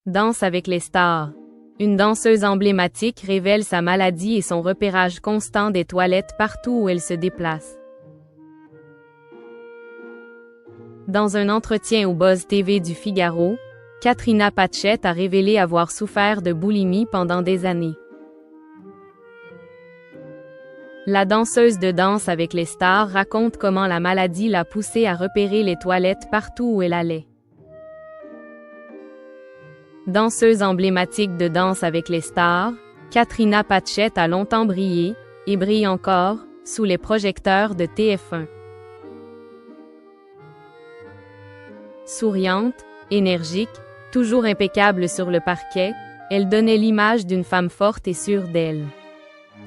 Danse avec les stars. Une danseuse emblématique révèle sa maladie et son repérage constant des toilettes partout où elle se déplace. Dans un entretien au Buzz TV du Figaro, Katrina Patchett a révélé avoir souffert de boulimie pendant des années. La danseuse de Danse avec les stars raconte comment la maladie l'a poussée à repérer les toilettes partout où elle allait. Danseuse emblématique de Danse avec les stars, Katrina Patchett a longtemps brillé, et brille encore, sous les projecteurs de TF1. Souriante, énergique, toujours impeccable sur le parquet, elle donnait l'image d'une femme forte et sûre d'elle.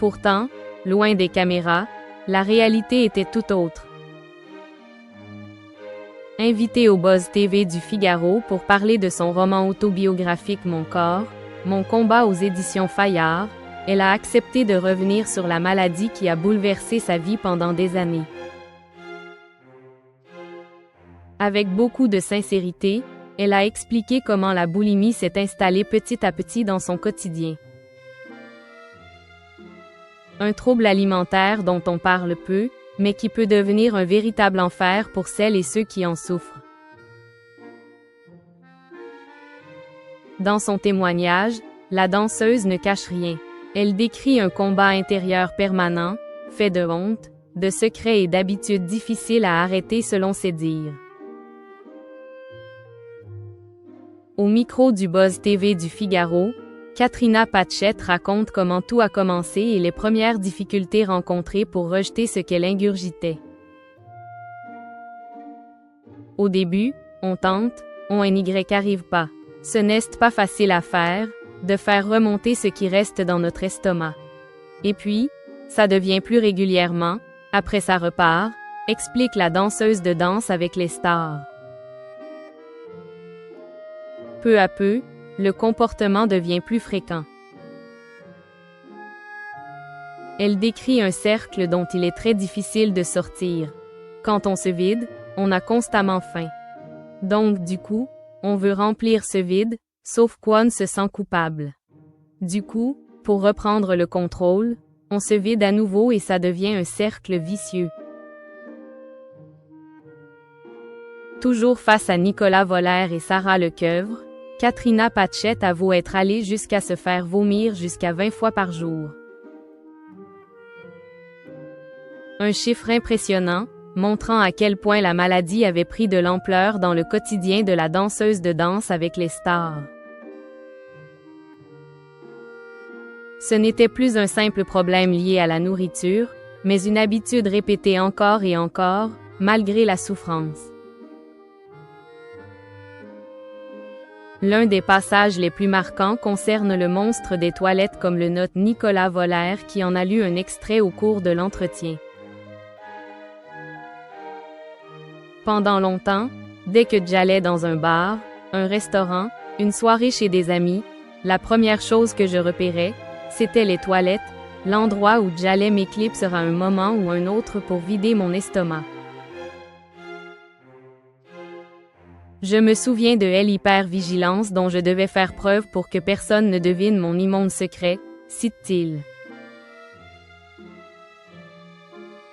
Pourtant, loin des caméras, la réalité était tout autre. Invitée au Buzz TV du Figaro pour parler de son roman autobiographique Mon corps, mon combat aux éditions Fayard, elle a accepté de revenir sur la maladie qui a bouleversé sa vie pendant des années. Avec beaucoup de sincérité, elle a expliqué comment la boulimie s'est installée petit à petit dans son quotidien. Un trouble alimentaire dont on parle peu, mais qui peut devenir un véritable enfer pour celles et ceux qui en souffrent. Dans son témoignage, la danseuse ne cache rien. Elle décrit un combat intérieur permanent, fait de honte, de secrets et d'habitudes difficiles à arrêter selon ses dires. Au micro du Buzz TV du Figaro, Katrina Patchett raconte comment tout a commencé et les premières difficultés rencontrées pour rejeter ce qu'elle ingurgitait. Au début, on tente, on n'y arrive pas. Ce n'est pas facile à faire, de faire remonter ce qui reste dans notre estomac. Et puis, ça devient plus régulièrement, après ça repart, explique la danseuse de Danse avec les stars. Peu à peu, le comportement devient plus fréquent. Elle décrit un cercle dont il est très difficile de sortir. Quand on se vide, on a constamment faim. Donc du coup, on veut remplir ce vide, sauf qu'on se sent coupable. Du coup, pour reprendre le contrôle, on se vide à nouveau et ça devient un cercle vicieux. Toujours face à Nicolas Voller et Sarah Lecoeuvre, Katrina Patchett avoue être allée jusqu'à se faire vomir jusqu'à 20 fois par jour. Un chiffre impressionnant, montrant à quel point la maladie avait pris de l'ampleur dans le quotidien de la danseuse de Danse avec les stars. Ce n'était plus un simple problème lié à la nourriture, mais une habitude répétée encore et encore, malgré la souffrance. L'un des passages les plus marquants concerne le monstre des toilettes comme le note Nicolas Voller qui en a lu un extrait au cours de l'entretien. Pendant longtemps, dès que j'allais dans un bar, un restaurant, une soirée chez des amis, la première chose que je repérais, c'était les toilettes, l'endroit où j'allais m'éclipser à un moment ou un autre pour vider mon estomac. Je me souviens de l'hypervigilance dont je devais faire preuve pour que personne ne devine mon immonde secret, cite-t-il.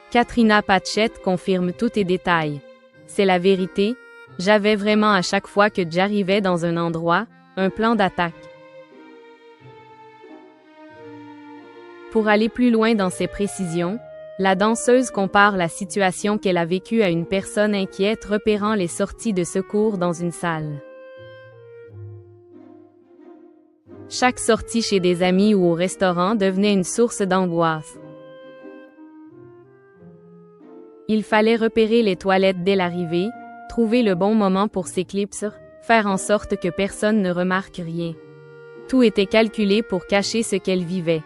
Katrina Patchett confirme tous les détails. C'est la vérité, j'avais vraiment à chaque fois que j'arrivais dans un endroit, un plan d'attaque. Pour aller plus loin dans ses précisions, la danseuse compare la situation qu'elle a vécue à une personne inquiète repérant les sorties de secours dans une salle. Chaque sortie chez des amis ou au restaurant devenait une source d'angoisse. Il fallait repérer les toilettes dès l'arrivée, trouver le bon moment pour s'éclipser, faire en sorte que personne ne remarque rien. Tout était calculé pour cacher ce qu'elle vivait.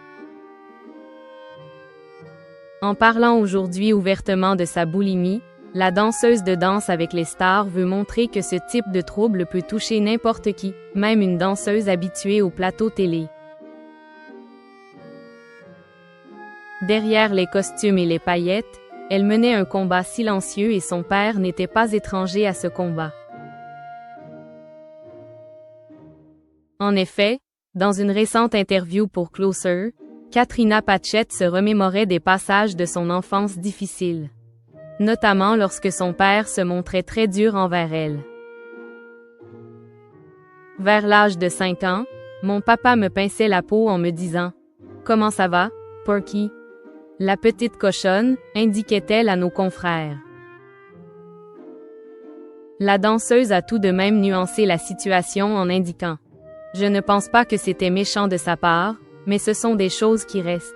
En parlant aujourd'hui ouvertement de sa boulimie, la danseuse de Danse avec les stars veut montrer que ce type de trouble peut toucher n'importe qui, même une danseuse habituée au plateau télé. Derrière les costumes et les paillettes, elle menait un combat silencieux et son père n'était pas étranger à ce combat. En effet, dans une récente interview pour Closer, Katrina Patchett se remémorait des passages de son enfance difficile, notamment lorsque son père se montrait très dur envers elle. Vers l'âge de 5 ans, mon papa me pinçait la peau en me disant « Comment ça va, Porky? » La petite cochonne, indiquait-elle à nos confrères. La danseuse a tout de même nuancé la situation en indiquant « Je ne pense pas que c'était méchant de sa part, mais ce sont des choses qui restent. »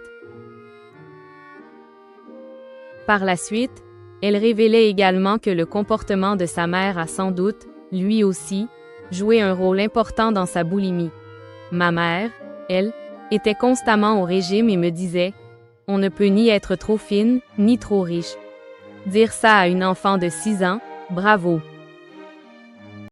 Par la suite, elle révélait également que le comportement de sa mère a sans doute, lui aussi, joué un rôle important dans sa boulimie. Ma mère, elle, était constamment au régime et me disait « On ne peut ni être trop fine, ni trop riche. » Dire ça à une enfant de 6 ans, bravo!